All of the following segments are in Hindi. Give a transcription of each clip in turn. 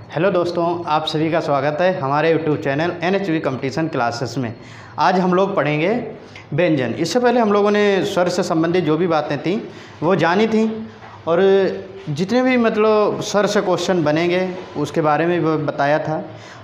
हेलो दोस्तों, आप सभी का स्वागत है हमारे YouTube channel NHV competition classes में। आज हम लोग पढ़ेंगे व्यंजन। इससे पहले हम लोगों ने स्वर से संबंधित जो भी बातें थी वो जानी थी और जितने भी मतलब स्वर से क्वेश्चन बनेंगे उसके बारे में भी बताया था।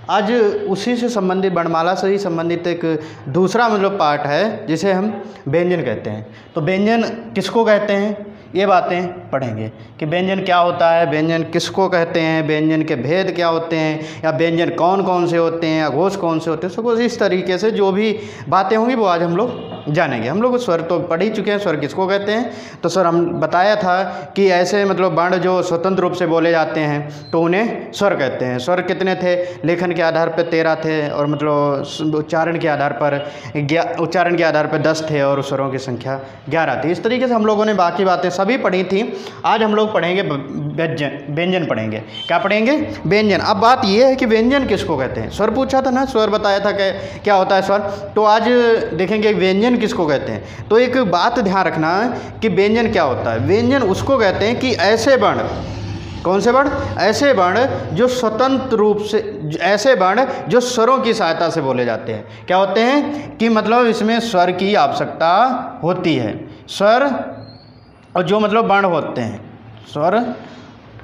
आज उसी से संबंधित वर्णमाला से ही संबंधित एक दूसरा मतलब पार्ट है जिसे हम व्यंजन कहते हैं। तो व्यंजन किसको कहते हैं ये बातें पढ़ेंगे कि व्यंजन क्या होता है, व्यंजन किसको कहते हैं, व्यंजन के भेद क्या होते हैं, या व्यंजन कौन कौन से होते हैं, अघोष कौन से होते हैं। सब इस तरीके से जो भी बातें होंगी वो आज हम लोग जानेंगे। हम लोग स्वर तो पढ़ ही चुके हैं, स्वर किसको कहते हैं। तो सर हम बताया था कि ऐसे मतलब वर्ण जो स्वतंत्र रूप से बोले जाते हैं तो उन्हें स्वर कहते हैं। स्वर कितने थे? लेखन के आधार पर 13 थे और मतलब उच्चारण के आधार पर 10 थे और स्वरों की संख्या 11 थी। इस तरीके से हम लोगों ने बाकी बातें सभी पढ़ी थी। आज हम लोग पढ़ेंगे व्यंजन पढ़ेंगे। क्या पढ़ेंगे? व्यंजन। अब बात यह है कि व्यंजन किसको कहते हैं। स्वर पूछा था ना, स्वर बताया था कि क्या होता है स्वर। तो आज देखेंगे व्यंजन किसको कहते हैं। तो एक बात ध्यान रखना कि व्यंजन क्या होता है। व्यंजन उसको कहते हैं कि ऐसे वर्ण, कौन से वर्ण? ऐसे वर्ण जो स्वतंत्र रूप से, ऐसे वर्ण जो स्वरों की सहायता से बोले जाते हैं। क्या होते हैं कि मतलब इसमें स्वर की आवश्यकता होती है। स्वर और जो मतलब वर्ण होते हैं, स्वर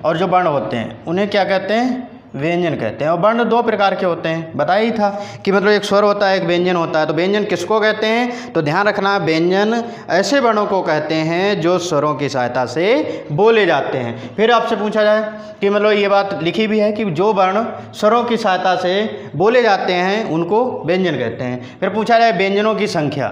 और जो वर्ण होते हैं उन्हें क्या कहते हैं? व्यंजन कहते हैं। और वर्ण दो प्रकार के होते हैं, बताया ही था कि मतलब एक स्वर होता है, एक व्यंजन होता है। तो व्यंजन किसको कहते हैं? तो ध्यान रखना, व्यंजन ऐसे वर्णों को कहते हैं जो स्वरों की सहायता से बोले जाते हैं। फिर आपसे पूछा जाए कि मतलब ये बात लिखी भी है कि जो वर्ण स्वरों की सहायता से बोले जाते हैं उनको व्यंजन कहते हैं। फिर पूछा जाए व्यंजनों की संख्या।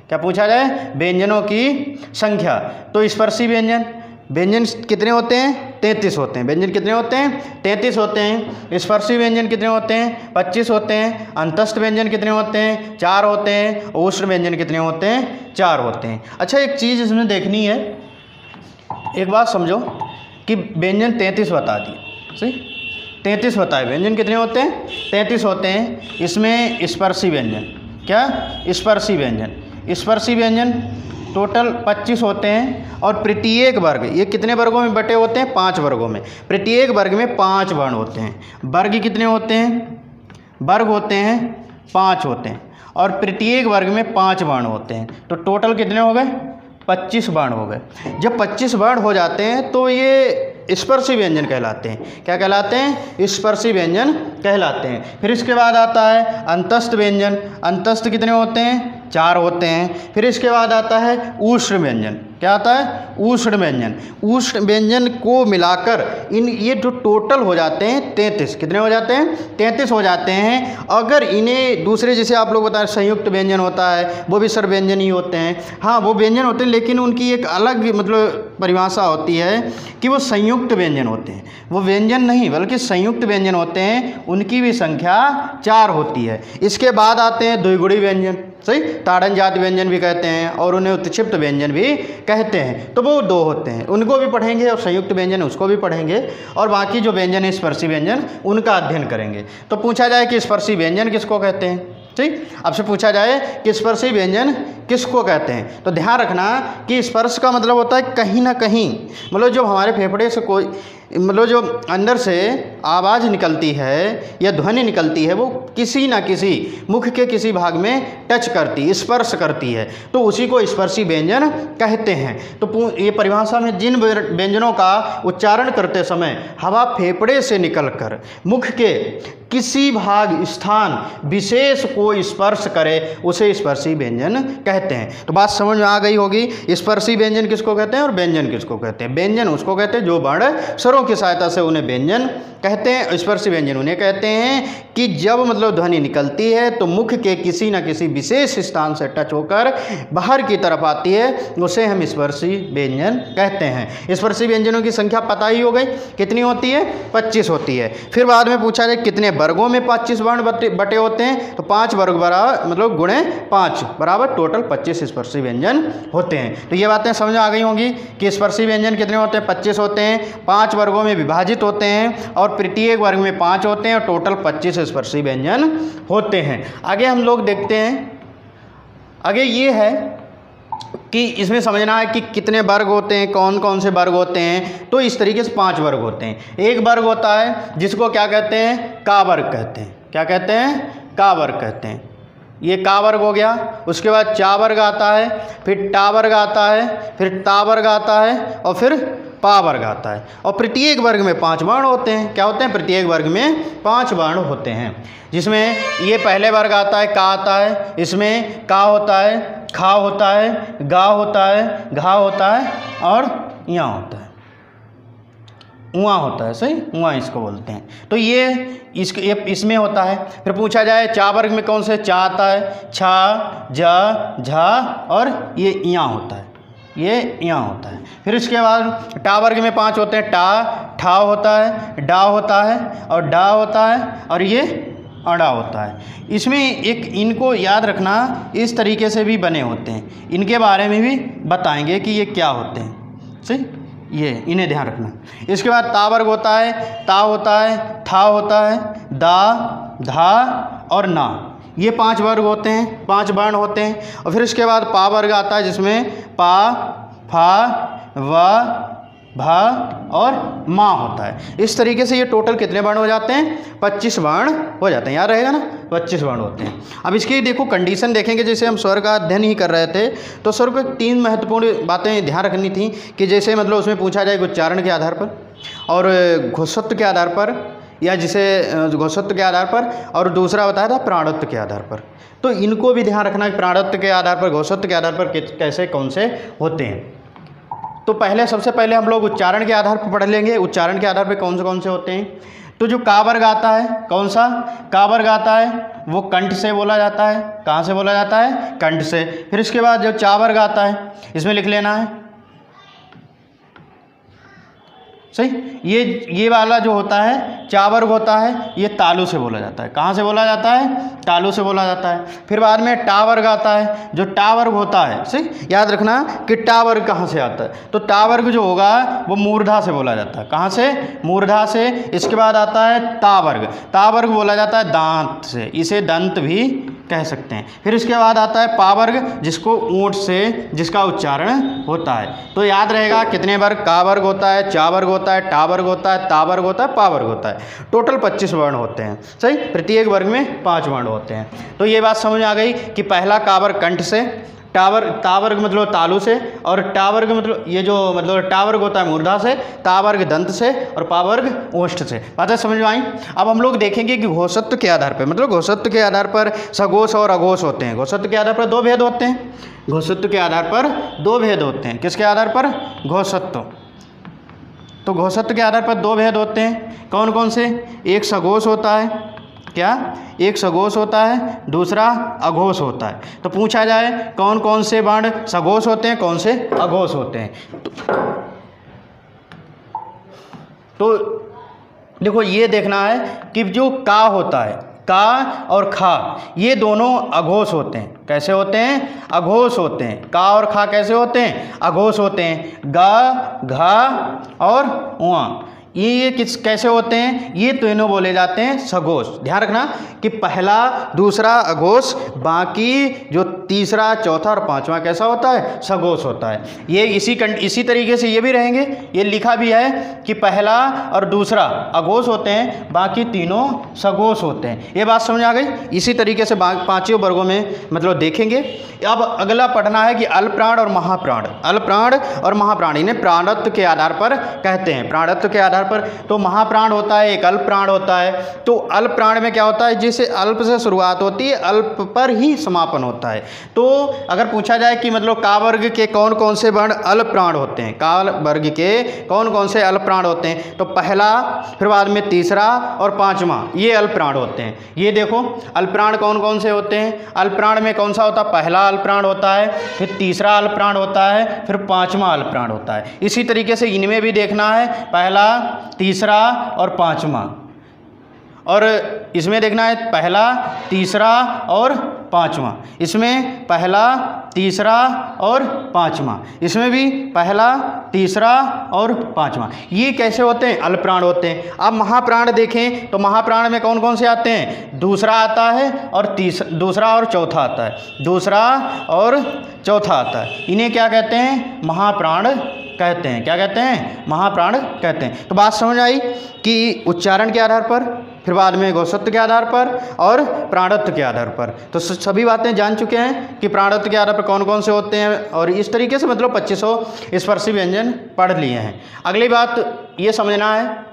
क्या पूछा जाए? व्यंजनों की संख्या। तो स्पर्शी व्यंजन, व्यंजन कितने होते हैं? 33 होते हैं। व्यंजन कितने होते हैं? 33 होते हैं। स्पर्शी व्यंजन कितने होते हैं? 25 होते हैं। अंतस्थ व्यंजन कितने होते हैं? 4 होते हैं। उष्ण व्यंजन कितने होते हैं? 4 होते हैं। अच्छा, एक चीज़ इसमें देखनी है, एक बात समझो कि व्यंजन 33 बता दिए, सही 33 होता है। व्यंजन कितने होते हैं? 33 होते हैं। इसमें स्पर्शी व्यंजन, क्या? स्पर्शी व्यंजन, स्पर्शी व्यंजन टोटल 25 होते हैं। और प्रत्येक वर्ग, ये कितने वर्गों में बटे होते हैं? 5 वर्गों में। प्रत्येक वर्ग में 5 वर्ण होते हैं। वर्ग कितने होते हैं? वर्ग होते हैं 5 होते हैं और प्रत्येक वर्ग में 5 वर्ण होते हैं। तो टोटल कितने हो गए? 25 वर्ण हो गए। जब 25 वर्ण हो जाते हैं तो ये स्पर्शी व्यंजन कहलाते हैं। क्या कहलाते हैं? स्पर्शी व्यंजन कहलाते हैं। फिर इसके बाद आता है अंतस्थ व्यंजन। अंतस्थ कितने होते हैं? 4 होते हैं। फिर इसके बाद आता है उष्ण व्यंजन। क्या आता है? उष्ण व्यंजन। उष्ण व्यंजन को मिलाकर ये जो टोटल हो जाते हैं 33। कितने हो जाते हैं? 33 हो जाते हैं। अगर इन्हें दूसरे, जैसे आप लोग बता रहे संयुक्त व्यंजन होता है, वो भी सर व्यंजन ही होते हैं। हाँ, वो व्यंजन होते हैं लेकिन उनकी एक अलग मतलब परिभाषा होती है कि वो संयुक्त व्यंजन होते हैं। वो व्यंजन नहीं बल्कि संयुक्त व्यंजन होते हैं। उनकी भी संख्या 4 होती है। इसके बाद आते हैं द्विगुणी व्यंजन, सही, ताड़न जाति व्यंजन भी कहते हैं और उन्हें उत्क्षिप्त व्यंजन भी कहते हैं। तो वो 2 होते हैं, उनको भी पढ़ेंगे और संयुक्त व्यंजन उसको भी पढ़ेंगे और बाकी जो व्यंजन है स्पर्शी व्यंजन उनका अध्ययन करेंगे। तो पूछा जाए कि स्पर्शी व्यंजन किसको कहते हैं, ठीक। आपसे पूछा जाए कि स्पर्शी व्यंजन किसको कहते हैं तो ध्यान रखना कि स्पर्श का मतलब होता है कहीं ना कहीं, मतलब जो हमारे फेफड़े से कोई मतलब जो अंदर से आवाज़ निकलती है या ध्वनि निकलती है वो किसी ना किसी मुख के किसी भाग में टच करती, स्पर्श करती है, तो उसी को स्पर्शी व्यंजन कहते हैं। तो ये परिभाषा में जिन व्यंजनों का उच्चारण करते समय हवा फेफड़े से निकलकर मुख के किसी भाग स्थान विशेष को स्पर्श करे उसे स्पर्शी व्यंजन कहते हैं। तो बात समझ में आ गई होगी। स्पर्शी व्यंजन किसको कहते हैं और व्यंजन किसको कहते हैं। व्यंजन उसको कहते हैं जो वर्ण स्वरों की सहायता से उन्हें व्यंजन कहते हैं। स्पर्शी व्यंजन उन्हें कहते हैं कि जब मतलब ध्वनि निकलती है तो मुख के किसी न किसी विशेष स्थान से टच होकर बाहर की तरफ आती है, उसे हम स्पर्शी व्यंजन कहते हैं। स्पर्शी व्यंजनों की संख्या पता ही हो गई, कितनी होती है? 25 होती है। फिर बाद में पूछा जाए कितने वर्गों में 25 वर्ण बटे होते हैं तो 5 वर्ग बराबर मतलब गुणे 5 बराबर टोटल 25 स्पर्शी व्यंजन होते हैं। तो ये बातें समझ आ गई होंगी कि स्पर्शी व्यंजन कितने होते हैं? 25 होते हैं, 5 वर्गों में विभाजित होते हैं और प्रत्येक वर्ग में 5 होते हैं और टोटल 25 स्पर्शी व्यंजन होते हैं। आगे हम लोग देखते हैं, आगे ये है कि इसमें समझना है कि कितने वर्ग होते हैं, कौन कौन से वर्ग होते हैं। तो इस तरीके से 5 वर्ग होते हैं। एक वर्ग होता है जिसको क्या कहते हैं, का वर्ग कहते हैं। क्या कहते हैं, का वर्ग कहते हैं। ये का वर्ग हो गया। उसके बाद चा वर्ग आता है, फिर टा वर्ग आता है, फिर ता वर्ग आता है और फिर पा वर्ग आता है। और प्रत्येक वर्ग में 5 वर्ण होते हैं। क्या होते हैं, प्रत्येक वर्ग में 5 वर्ण होते हैं। जिसमें ये पहले वर्ग आता है का आता है, इसमें का होता है, खा होता है, गा होता है, घा होता है और या होता है, उआ होता है। सही, उआ इसको बोलते हैं। तो ये इसमें होता है। फिर पूछा जाए चा वर्ग में कौन से, चा आता है, छा, जा, झा और ये इया होता है, ये यहाँ होता है। फिर इसके बाद टा वर्ग में 5 होते हैं। टा, ठा होता है, डा होता है और डा होता है और ये अड़ा होता है। इसमें एक इनको याद रखना, इस तरीके से भी बने होते हैं। इनके बारे में भी बताएंगे कि ये क्या होते हैं। सही, ये इन्हें ध्यान रखना। इसके बाद ता वर्ग होता है, ता होता है, था होता है, दा, धा और ना। ये 5 वर्ग होते हैं, 5 वर्ण होते हैं। और फिर इसके बाद पा वर्ग आता है जिसमें पा, फा, वा, भा और माँ होता है। इस तरीके से ये टोटल कितने वर्ण हो जाते हैं, 25 वर्ण हो जाते हैं। याद रहेगा ना, 25 वर्ण होते हैं। अब इसकी देखो कंडीशन देखेंगे। जैसे हम स्वर का अध्ययन ही कर रहे थे तो स्वर को 3 महत्वपूर्ण बातें ध्यान रखनी थी कि जैसे मतलब उसमें पूछा जाए उच्चारण के आधार पर और घोषत्व के आधार पर, या जिसे घोषत्व के आधार पर, और दूसरा बताया था प्राणत्व के आधार पर। तो इनको भी ध्यान रखना कि प्राणत्व के आधार पर, घोषत्व के आधार पर कैसे कौन से होते हैं। तो सबसे पहले हम लोग उच्चारण के आधार पर पढ़ लेंगे। उच्चारण के आधार पर कौन से होते हैं। तो जो का वर्ग आता है, कौन सा का वर्ग आता है, वो कंठ से बोला जाता है। कहाँ से बोला जाता है, कंठ से। फिर इसके बाद जो चा वर्ग आता है, इसमें लिख लेना है। सही, ये वाला जो होता है चा वर्ग होता है, ये तालु से बोला जाता है। कहाँ से बोला जाता है, तालु से बोला जाता है। फिर बाद में टा वर्ग आता है। जो टा वर्ग होता है, सही याद रखना कि टा वर्ग कहाँ से आता है। तो टा वर्ग जो होगा वो मूर्धा से बोला जाता है। कहाँ से, मूर्धा से। इसके बाद आता है ता वर्ग। ता वर्ग बोला जाता है दांत से, इसे दंत भी कह सकते हैं। फिर इसके बाद आता है पा वर्ग, जिसको ऊंट से, जिसका उच्चारण होता है। तो याद रहेगा कितने वर्ग, का वर्ग होता है, चा वर्ग होता है, टा वर्ग होता है, ता वर्ग होता है, पा वर्ग होता है। टोटल 25 वर्ण होते हैं। सही, प्रत्येक वर्ग में 5 वर्ण होते हैं। तो ये बात समझ आ गई कि पहला का वर्ग कंठ से, ता वर्ग मतलब तालु से, और टा वर्ग मतलब ये जो मतलब टा वर्ग होता है मूर्धा से, ता वर्ग दंत से और पा वर्ग ओष्ठ से। बातें समझ में आई। अब हम लोग देखेंगे कि घोषत्व के आधार पर, मतलब घोषत्व के आधार पर सघोष और अघोष होते हैं। घोषत्व के आधार पर 2 भेद होते हैं। घोषत्व के आधार पर 2 भेद होते हैं। किसके आधार पर, घोषत्व। तो घोषत्व के आधार पर 2 भेद होते हैं। कौन कौन से, एक सघोष होता है, क्या, एक सघोष होता है, दूसरा अघोष होता है। तो पूछा जाए कौन कौन से वर्ण सघोष होते हैं, कौन से अघोष होते हैं। तो देखो ये देखना है कि जो का होता है, का और खा, ये दोनों अघोष होते हैं। कैसे होते हैं, अघोष होते हैं। का और खा कैसे होते हैं, अघोष होते हैं। गा, घा और उआ, ये कैसे होते हैं, ये तीनों बोले जाते हैं सघोष। ध्यान रखना कि पहला दूसरा अघोष, बाकी जो तीसरा चौथा और पांचवा कैसा होता है, सघोष होता है। ये इसी तरीके से ये भी रहेंगे। ये लिखा भी है कि पहला और दूसरा अघोष होते हैं, बाकी तीनों सघोष होते हैं। ये बात समझ आ गई। इसी तरीके से 5 वर्गों में मतलब देखेंगे। अब अगला पढ़ना है कि अल्पप्राण और महाप्राण। अल्पप्राण और महाप्राण इन्हें प्राणत्व के आधार पर कहते हैं। प्राणत्व के आधार पर तो महाप्राण होता है, एक अल्प प्राण होता है। तो अल्प प्राण में क्या होता है, जैसे अल्प से शुरुआत होती है, अल्प पर ही समापन होता है। तो अगर पूछा जाए कि मतलब का वर्ग के कौन कौन से वर्ण अल्प प्राण होते हैं, का वर्ग के कौन कौन से अल्प प्राण होते हैं, तो पहला, फिर बाद में तीसरा और पांचवा, ये अल्प प्राण होते हैं। ये देखो अल्प प्राण कौन कौन से होते हैं। अल्प प्राण में कौन सा होता है, पहला अल्प प्राण होता है, फिर तीसरा अल्प प्राण होता है, फिर पांचवा अल्प प्राण होता है। इसी तरीके से इनमें भी देखना है, पहला, तीसरा और पांचवा, और इसमें देखना है पहला, तीसरा और पाँचवा, इसमें पहला, तीसरा और पाँचवा, इसमें भी पहला, तीसरा और पाँचवा। ये कैसे होते हैं? अल्पप्राण होते हैं। अब महाप्राण देखें तो महाप्राण में कौन कौन से आते हैं? दूसरा आता है और दूसरा और चौथा आता है, दूसरा और चौथा आता है। इन्हें क्या कहते हैं? महाप्राण कहते हैं। क्या कहते हैं? महाप्राण कहते हैं। तो बात समझ आई कि उच्चारण के आधार पर, फिर बाद में गोसत्व के आधार पर और प्राणत्व के आधार पर। तो सभी बातें जान चुके हैं कि प्राणत्व के आधार पर कौन कौन से होते हैं, और इस तरीके से मतलब 2500 स्पर्शी व्यंजन पढ़ लिए हैं। अगली बात ये समझना है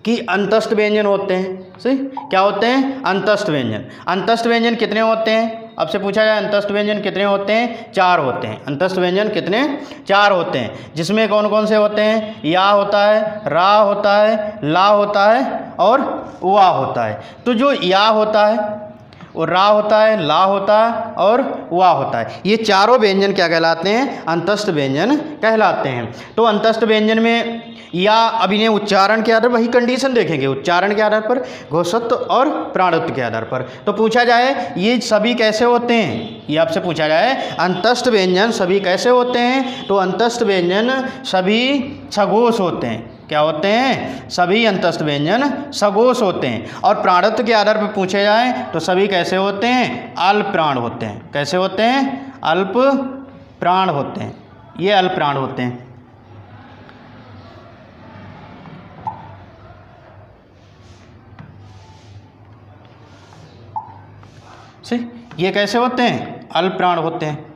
कि अंतस्थ व्यंजन होते हैं। सही, क्या होते हैं? अंतस्थ व्यंजन। अंतस्थ व्यंजन कितने होते हैं? अब से पूछा जाए अंतस्थ व्यंजन कितने होते हैं? 4 होते हैं। अंतस्थ व्यंजन कितने? 4 होते हैं, जिसमें कौन कौन से होते हैं? या होता है, रा होता है, ला होता है और वा होता है। तो जो या होता है, वो रा होता है, ला होता है और वा होता है, ये चारों व्यंजन क्या कहलाते हैं? अंतस्थ व्यंजन कहलाते हैं। तो अंतस्थ व्यंजन में या अब इन्हें उच्चारण के आधार पर, वही कंडीशन देखेंगे, उच्चारण के आधार पर, घोषत्व और प्राणत्व के आधार पर। तो पूछा जाए ये सभी कैसे होते हैं? ये आपसे पूछा जाए अंतस्थ व्यंजन सभी कैसे होते हैं? तो अंतस्थ व्यंजन सभी सघोष होते हैं। क्या होते हैं? सभी अंतस्थ व्यंजन सघोष होते हैं। और प्राणत्व के आधार पर पूछे जाए तो सभी कैसे होते हैं? अल्प प्राण होते हैं। कैसे होते हैं? अल्प प्राण होते हैं। ये अल्प प्राण होते हैं। ये कैसे होते हैं? अल्प प्राण होते हैं।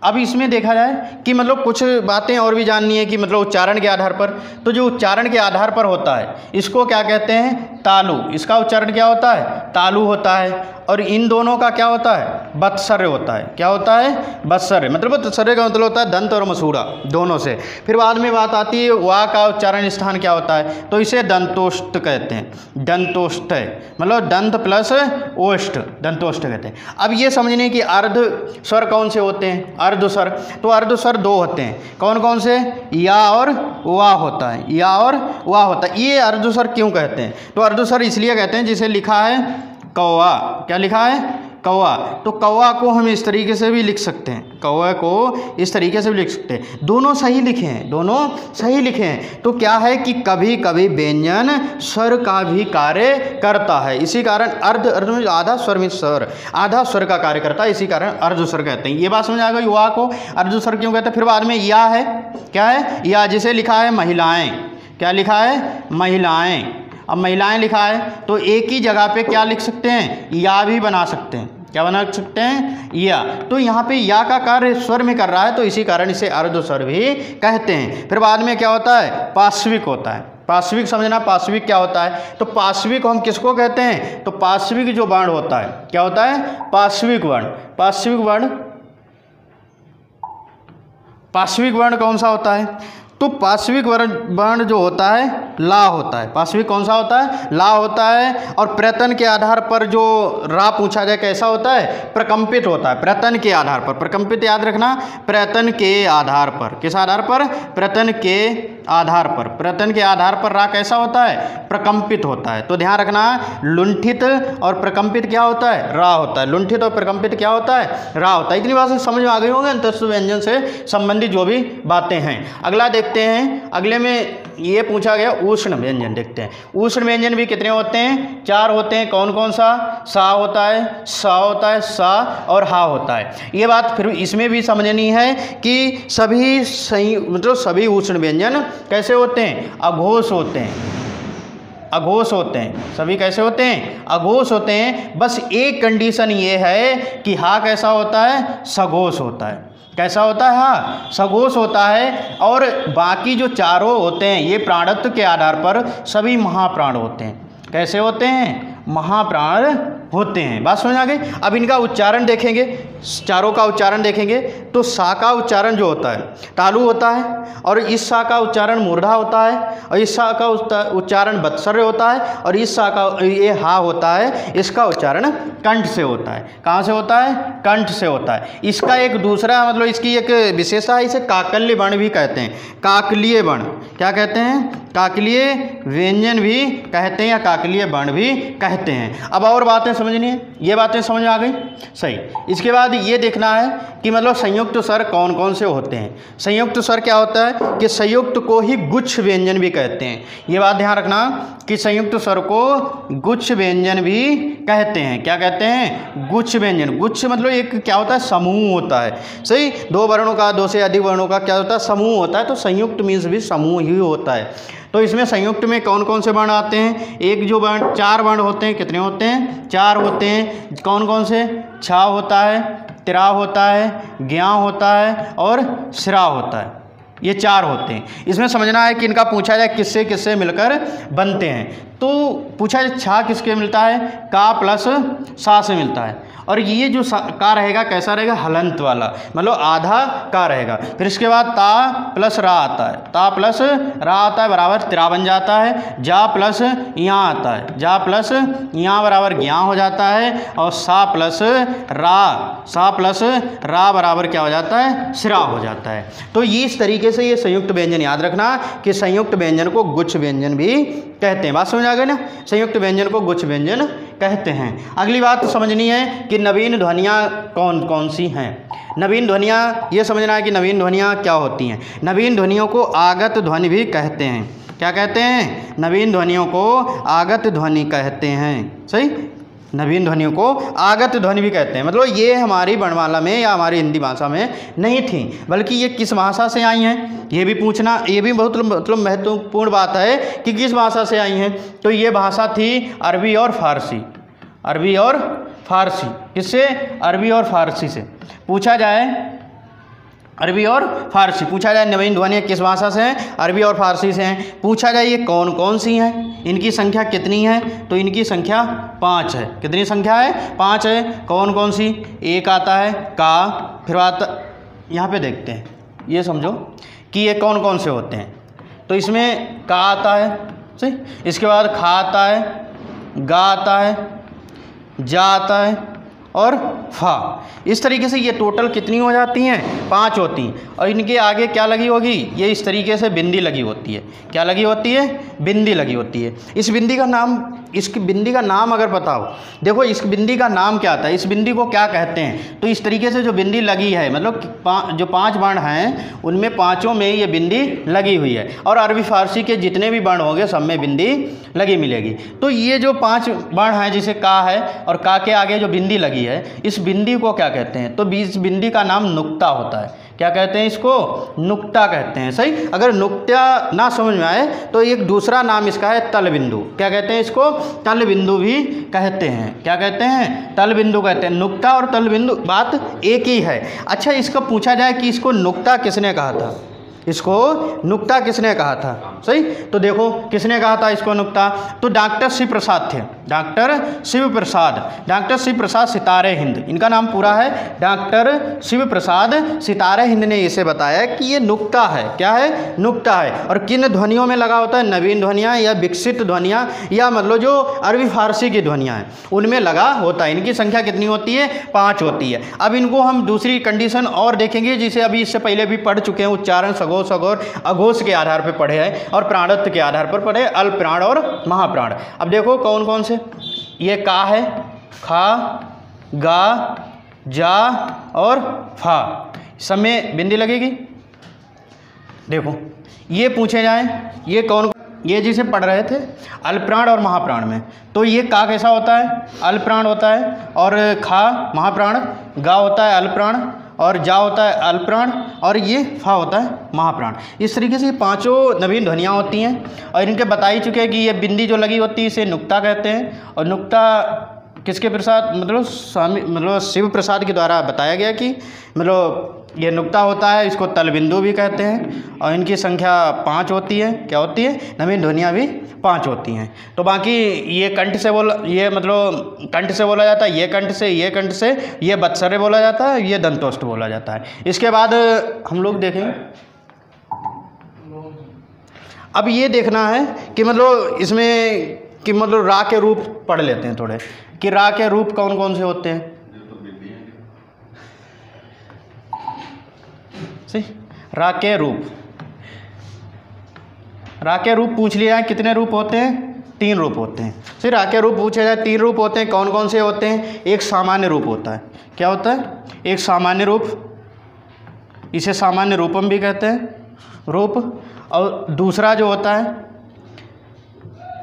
अब इसमें देखा जाए कि मतलब कुछ बातें और भी जाननी है कि मतलब उच्चारण के आधार पर। तो जो उच्चारण के आधार पर होता है इसको क्या कहते हैं? तालु। इसका उच्चारण क्या होता है? तालु होता है। और इन दोनों का क्या होता है? वत्सर्य होता है। क्या होता है? वत्सर्य। मतलब वत्सर्य का मतलब होता है दंत और मसूड़ा दोनों से। फिर बाद में बात आती है वा का उच्चारण स्थान क्या होता है? तो इसे दंतोष्ठ कहते हैं। दंतोष्ठ है मतलब दंत प्लस ओष्ठ, दंतोष्ठ कहते हैं। अब ये समझने की अर्ध स्वर कौन से होते हैं? अर्ध स्वर। तो अर्ध स्वर 2 होते हैं। कौन कौन से? या और वा होता है। या और वा होता है। ये अर्ध स्वर क्यों कहते हैं? तो अर्ध स्वर इसलिए कहते हैं जिसे लिखा है कौवा। क्या लिखा है? कौवा। तो कौवा को हम इस तरीके से भी लिख सकते हैं, कौवा को इस तरीके से भी लिख सकते हैं। दोनों सही लिखे हैं, दोनों सही लिखे हैं। तो क्या है कि कभी कभी व्यंजन स्वर का भी कार्य करता है। इसी कारण अर्ध में आधा स्वर में स्वर, आधा स्वर का कार्य करता है, इसी कारण अर्ध स्वर कहते हैं। ये बात समझ आ गई? युवा को अर्ध स्वर क्यों कहते हैं। फिर बाद में या है। क्या है? या, जिसे लिखा है महिलाएं। क्या लिखा है? महिलाएं। अब महिलाएं लिखा है तो एक ही जगह पे क्या लिख सकते हैं? या भी बना सकते हैं। क्या बना सकते हैं? या। तो यहाँ पे या का कार्य स्वर में कर रहा है तो इसी कारण इसे अर्ध स्वर भी कहते हैं। फिर बाद में क्या होता है? पार्श्विक होता है। पार्श्विक समझना, पार्श्विक क्या होता है? तो पार्श्विक हम किसको कहते हैं? तो पार्श्विक जो वर्ण होता है, क्या होता है? पार्श्विक वर्ण। पार्श्विक वर्ण, पार्श्विक वर्ण कौन सा होता है? तो पार्श्विक वर्ण जो होता है ला होता है। पार्श्विक कौन सा होता है? ला होता है। और प्रयत्न के आधार पर जो रा पूछा जाए कैसा होता है? प्रकंपित होता है। प्रयत्न के आधार पर, प्रकंपित याद रखना, प्रयत्न के आधार पर। किस आधार पर? प्रयत्न के आधार पर। प्रयत्न के आधार पर रा कैसा होता है? प्रकंपित होता है। तो ध्यान रखना, लुंठित और प्रकंपित क्या होता है? रा होता है। लुंठित और प्रकंपित क्या होता है? रा होता है। इतनी बात समझ में आ गई होंगे अंतस्थ व्यंजन से संबंधित जो भी बातें हैं। अगला देखते हैं। अगले में ये पूछा गया उष्ण व्यंजन। देखते हैं उष्ण व्यंजन भी कितने होते हैं? 4 होते हैं। कौन कौन सा? सा होता है, सा होता है, सा और हा होता है। ये बात फिर इसमें भी समझनी है कि सभी सही मतलब सभी उष्ण व्यंजन कैसे होते हैं? अघोष होते हैं। अघोष होते हैं। सभी कैसे होते हैं? अघोष होते हैं। बस एक कंडीशन ये है कि हा कैसा होता है? सघोष होता है। कैसा होता है? हाँ, सघोष होता है। और बाकी जो चारों होते हैं ये प्राणत्व के आधार पर सभी महाप्राण होते हैं। कैसे होते हैं? महाप्राण होते हैं। बात समझ आ गई? अब इनका उच्चारण देखेंगे चारों का उच्चारण देखेंगे तो सा का उच्चारण जो होता है तालु होता है, और इस सा का उच्चारण मूर्धा होता है, और इस सा का उच्चारण बत्सर्य होता है, और इस सा का ये हा होता है, इसका उच्चारण कंठ से होता है। कहाँ से होता है? कंठ से होता है। इसका एक दूसरा मतलब इसकी एक विशेषता है, इसे काकल्य वर्ण भी कहते हैं। काकलीय वर्ण क्या कहते हैं? काकलीय व्यंजन भी कहते हैं या काकलीय वर्ण भी कहते हैं। अब और बातें समझनी है, ये बातें समझ में आ गई? सही। इसके बाद ये देखना है कि मतलब संयुक्त स्वर कौन कौन से होते हैं। संयुक्त स्वर क्या होता है कि संयुक्त को ही गुच्छ व्यंजन भी कहते हैं। ये बात ध्यान रखना कि संयुक्त स्वर को गुच्छ व्यंजन भी कहते हैं। क्या कहते हैं? गुच्छ व्यंजन। गुच्छ मतलब एक क्या होता है? समूह होता है। सही, दो वर्णों का, दो से अधिक वर्णों का क्या होता है? समूह होता है। तो संयुक्त मीन्स भी समूह ही होता है। तो इसमें संयुक्त में कौन कौन से वर्ण आते हैं? एक जो वर्ण, चार वर्ण होते हैं। कितने होते हैं? चार होते हैं। कौन कौन से? छा होता है, तिरा होता है, ज्ञा होता है और सिरा होता है। ये चार होते हैं। इसमें समझना है कि इनका पूछा जाए किससे किससे मिलकर बनते हैं। तो पूछा जाए छा किसके मिलता है? का प्लस सा से मिलता है। और ये जो का रहेगा कैसा रहेगा? हलंत वाला, मतलब आधा का रहेगा। फिर इसके बाद ता प्लस रा आता है, ता प्लस रा आता है बराबर तिरा बन जाता है। जा प्लस या आता है, जा प्लस या बराबर ज्ञा हो जाता है। और सा प्लस रा बराबर क्या हो जाता है? सिरा हो जाता है। तो ये इस तरीके से ये संयुक्त व्यंजन याद रखना कि संयुक्त व्यंजन को गुच्छ व्यंजन भी कहते हैं। बात समझ आ गई ना? संयुक्त व्यंजन को गुच्छ व्यंजन कहते हैं। अगली बात तो समझनी है कि नवीन ध्वनियाँ कौन कौन सी हैं। नवीन ध्वनियाँ ये समझना है कि नवीन ध्वनियाँ क्या होती हैं। नवीन ध्वनियों को आगत ध्वनि भी कहते हैं। क्या कहते हैं? नवीन ध्वनियों को आगत ध्वनि कहते हैं। सही, नवीन ध्वनियों को आगत ध्वनि भी कहते हैं। मतलब ये हमारी वर्णमाला में या हमारी हिंदी भाषा में नहीं थी, बल्कि ये किस भाषा से आई हैं ये भी पूछना, ये भी बहुत मतलब महत्वपूर्ण बात है कि किस भाषा से आई हैं। तो ये भाषा थी अरबी और फारसी। अरबी और फारसी। किससे? अरबी और फारसी से। पूछा जाए अरबी और फारसी, पूछा जाए नवीन ध्वनियाँ किस भाषा से हैं? अरबी और फारसी से हैं। पूछा जाए ये कौन कौन सी हैं, इनकी संख्या कितनी है? तो इनकी संख्या 5 है। कितनी संख्या है? 5 है। कौन कौन सी? एक आता है का, फिर आता, यहाँ पे देखते हैं, ये समझो कि ये कौन कौन से होते हैं। तो इसमें का आता है, सही। इसके बाद खा आता है, गा आता है, जा आता है और फा। इस तरीके से ये टोटल कितनी हो जाती हैं? 5 होती हैं। और इनके आगे क्या लगी होगी? ये इस तरीके से बिंदी लगी होती है। क्या लगी होती है? बिंदी लगी होती है। इस बिंदी का नाम, इसकी बिंदी का नाम अगर पता हो, देखो इस बिंदी का नाम क्या आता है, इस बिंदी को क्या कहते हैं। तो इस तरीके से जो बिंदी लगी है, मतलब जो 5 वर्ण हैं उनमें पाँचों में ये बिंदी लगी हुई है। और अरबी फारसी के जितने भी वर्ण होंगे सब में बिंदी लगी मिलेगी। तो ये जो 5 वर्ण हैं, जैसे का है और का के आगे जो बिंदी लगी है, इस बिंदी को क्या कहते हैं? तो इस बिंदी का नाम नुक्ता होता है। क्या कहते हैं इसको? नुक्ता कहते हैं। सही। अगर नुक्ता ना समझ में आए तो एक दूसरा नाम इसका है तल बिंदु। क्या कहते हैं इसको? तल बिंदु भी कहते हैं। क्या कहते हैं? तल बिंदु कहते हैं। नुक्ता और तल बिंदु बात एक ही है। अच्छा, इसका पूछा जाए कि इसको नुक्ता किसने कहा था? इसको नुक्ता किसने कहा था? सही। तो देखो किसने कहा था इसको नुक्ता? तो डॉक्टर शिव प्रसाद थे। डॉक्टर शिव प्रसाद। डॉक्टर शिव प्रसाद सितारे हिंद, इनका नाम पूरा है डॉक्टर शिव प्रसाद सितारे हिंद ने इसे बताया कि ये नुक्ता है। क्या है? नुक्ता है। और किन ध्वनियों में लगा होता है? नवीन ध्वनियाँ या विकसित ध्वनियाँ या मतलब जो अरबी फारसी की ध्वनियाँ हैं उनमें लगा होता है। इनकी संख्या कितनी होती है? 5 होती है। अब इनको हम दूसरी कंडीशन और देखेंगे, जिसे अभी इससे पहले भी पढ़ चुके हैं। उच्चारण सघोष और अघोष के आधार पर पढ़े हैं और प्राणत्व के आधार पर पढ़े, अल्प प्राण और महाप्राण। अब देखो कौन कौन से? ये का है, खा, गा, जा और फा, सब में बिंदी लगेगी। देखो ये पूछे जाए ये कौन, ये जिसे पढ़ रहे थे अल्पप्राण और महाप्राण में, तो ये का कैसा होता है? अल्पप्राण होता है। और खा महाप्राण, गा होता है अल्पप्राण और जा होता है अल्पप्राण और ये फा होता है महाप्राण। इस तरीके से 5 नवीन ध्वनियाँ होती हैं और इनके बता ही चुके हैं कि ये बिंदी जो लगी होती है इसे नुक्ता कहते हैं। और नुक्ता किसके प्रसाद, मतलब स्वामी, मतलब शिव प्रसाद के द्वारा बताया गया कि मतलब ये नुक्ता होता है। इसको तल बिंदु भी कहते हैं और इनकी संख्या 5 होती है। क्या होती है? नवीन ध्वनियाँ भी 5 होती हैं। तो बाकी ये कंठ से बोला, ये मतलब कंठ से बोला जाता है, ये कंठ से, ये कंठ से, ये बत्सरे बोला जाता है, ये दंतोष्ठ बोला जाता है। इसके बाद हम लोग देखेंगे, अब ये देखना है कि मतलब इसमें कि मतलब रा के रूप पढ़ लेते हैं थोड़े, कि रा के रूप कौन कौन से होते हैं। सही, रा के रूप, रा के रूप पूछ लिया है, कितने रूप होते हैं? 3 रूप होते हैं। फिर रा के रूप पूछे जाए, 3 रूप होते हैं। कौन कौन से होते हैं? एक सामान्य रूप होता है। क्या होता है? एक सामान्य रूप, इसे सामान्य रूपम भी कहते हैं, रूप। और दूसरा जो होता है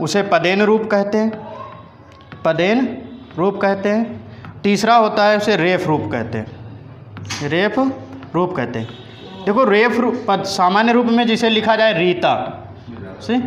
उसे पदेन रूप कहते हैं, पदेन रूप कहते हैं। तीसरा होता है उसे रेफ रूप कहते हैं, रेफ रूप कहते हैं। देखो रेफ रूप, सामान्य रूप में जिसे लिखा जाए रीता से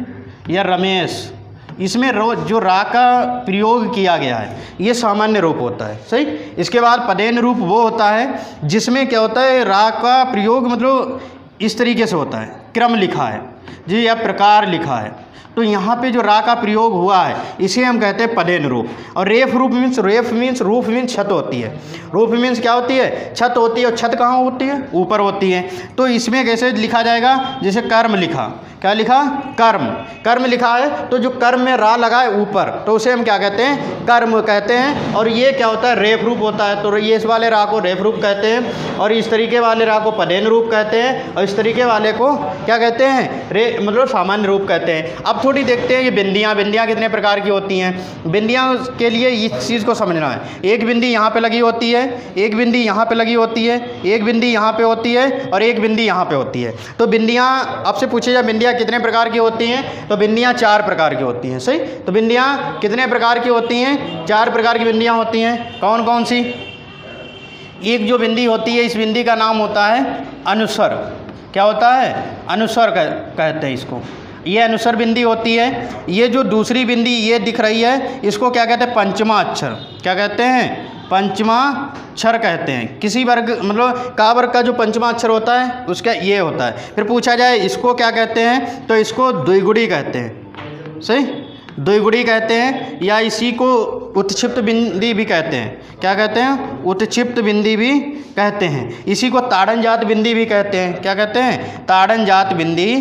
या रमेश, इसमें जो रा का प्रयोग किया गया है ये सामान्य रूप होता है। सही। इसके बाद पदेन रूप वो होता है जिसमें क्या होता है, रा का प्रयोग मतलब इस तरीके से होता है, क्रम लिखा है जी या प्रकार लिखा है, तो यहाँ पे जो रा का प्रयोग हुआ है इसे हम कहते हैं पदेन रूप। और रेफ रूप मीन्स, रेफ मीन्स, रूफ मीन्स छत होती है, रूफ मीन्स क्या होती है? छत होती है। और छत कहाँ होती है? ऊपर होती है। तो इसमें कैसे लिखा जाएगा? जैसे कर्म लिखा, क्या लिखा? कर्म, कर्म लिखा है, तो जो कर्म में रा लगा है ऊपर, तो उसे हम क्या कहते हैं? कर्म कहते हैं। और ये क्या होता है? रेफ रूप होता है। तो ये इस वाले रा को रेफ रूप कहते हैं, और इस तरीके वाले रा को पदेन रूप कहते हैं, और इस तरीके वाले को क्या कहते हैं? मतलब सामान्य रूप कहते हैं। अब थोड़ी देखते हैं ये बिंदियाँ, बिंदियाँ कितने प्रकार की होती हैं। बिंदियाँ के लिए इस चीज़ को समझना है, एक बिंदी यहाँ पे लगी होती है, एक बिंदी यहाँ पे लगी होती है, एक बिंदी यहाँ पे होती है, और एक बिंदी यहाँ पे होती है। तो बिंदियाँ आपसे पूछे जाए बिंदियाँ कितने प्रकार की होती हैं, तो बिंदियाँ 4 प्रकार की होती हैं। सही। तो बिंदियाँ कितने प्रकार की होती हैं? 4 प्रकार की बिंदियाँ होती हैं। कौन कौन सी? एक जो बिंदी होती है, इस बिंदी का नाम होता है अनुस्वर। क्या होता है? अनुस्वर कहते हैं इसको। ये अनुस्वर बिंदी होती है। ये जो दूसरी बिंदी ये दिख रही है, इसको क्या कहते हैं? पंचमा अक्षर। क्या कहते हैं? पंचमा अक्षर कहते हैं। किसी वर्ग मतलब का वर्ग का जो पंचमा अक्षर होता है उसका ये होता है। फिर पूछा जाए इसको क्या कहते हैं, तो इसको द्विगुड़ी कहते हैं। सही, द्विगुड़ी कहते हैं, या इसी को उत्क्षिप्त बिंदी भी कहते हैं। क्या कहते हैं? उत्क्षिप्त बिंदी भी कहते हैं। इसी को ताड़न जात बिंदी भी कहते हैं। क्या कहते हैं? ताड़न जात बिंदी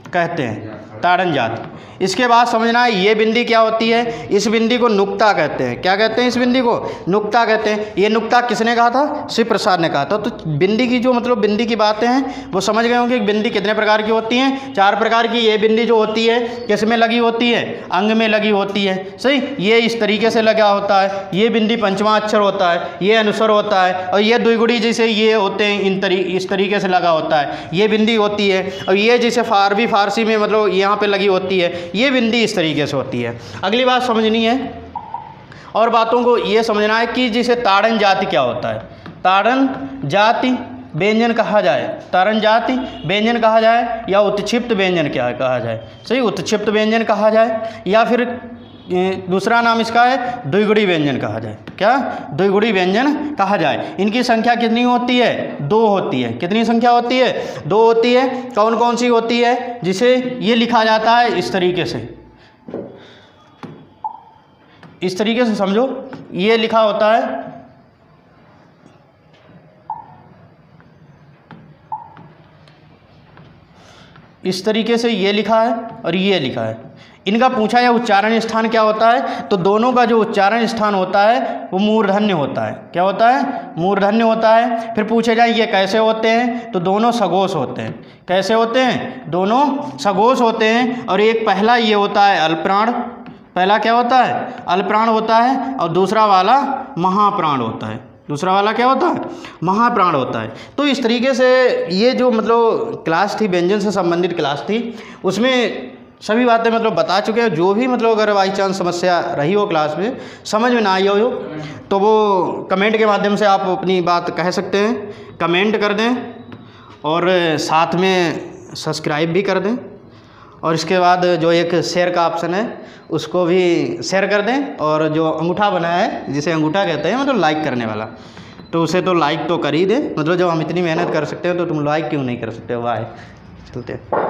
कहते हैं, ताड़न जात। इसके बाद समझना है ये बिंदी क्या होती है? इस बिंदी को नुक्ता कहते हैं। क्या कहते हैं? इस बिंदी को नुक्ता कहते हैं। ये नुक्ता किसने कहा था? शिव प्रसाद ने कहा था। तो बिंदी की जो मतलब बिंदी की बातें हैं वो समझ गए होंगे कि बिंदी कितने प्रकार की होती हैं? 4 प्रकार की। ये बिंदी जो होती है किस में लगी होती है? अंग में लगी होती है। सही। ये इस तरीके से लगा होता है। ये बिंदी पंचमा अक्षर होता है, ये अनुस्वर होता है, और ये द्विगुड़ी जैसे ये होते हैं इस तरीके से लगा होता है, ये बिंदी होती है। और ये जैसे अरबी फारसी में मतलब यहाँ पे लगी होती है, ये बिंदी इस तरीके से होती है। अगली बात समझनी है और बातों को ये समझना है कि जिसे ताड़न जाति क्या होता है? ताड़न जाति व्यंजन कहा जाए, ताड़न जाति व्यंजन कहा जाए, या उत्क्षिप्त व्यंजन क्या कहा जाए? सही, उत्क्षिप्त व्यंजन कहा जाए, या फिर दूसरा नाम इसका है द्विगुड़ी व्यंजन कहा जाए। क्या? द्विगुड़ी व्यंजन कहा जाए। इनकी संख्या कितनी होती है? 2 होती है। कितनी संख्या होती है? 2 होती है। कौन कौन सी होती है? जिसे ये लिखा जाता है इस तरीके से, इस तरीके से समझो, ये लिखा होता है इस तरीके से, ये लिखा है और ये लिखा है। इनका पूछा या उच्चारण स्थान क्या होता है, तो दोनों का जो उच्चारण स्थान होता है वो मूर्धन्य होता है। क्या होता है? मूर्धन्य होता है। फिर पूछे जाए ये कैसे होते हैं, तो दोनों सघोष होते हैं। कैसे होते हैं? दोनों सघोष होते हैं। और एक पहला ये होता है अल्पप्राण, पहला क्या होता है? अल्पप्राण होता है, और दूसरा वाला महाप्राण होता है। दूसरा वाला क्या होता है? महाप्राण होता है। तो इस तरीके से ये जो मतलब क्लास थी, व्यंजन से संबंधित क्लास थी, उसमें सभी बातें मतलब बता चुके हैं। जो भी मतलब अगर बाई चांस समस्या रही हो क्लास में, समझ में ना आई हो, तो वो कमेंट के माध्यम से आप अपनी बात कह सकते हैं। कमेंट कर दें और साथ में सब्सक्राइब भी कर दें, और इसके बाद जो एक शेयर का ऑप्शन है उसको भी शेयर कर दें। और जो अंगूठा बनाया है, जिसे अंगूठा कहते हैं मतलब लाइक करने वाला, तो उसे तो लाइक तो कर ही दें। मतलब जब हम इतनी मेहनत कर सकते हैं तो तुम लाइक क्यों नहीं कर सकते हो? वाह, चलते हैं।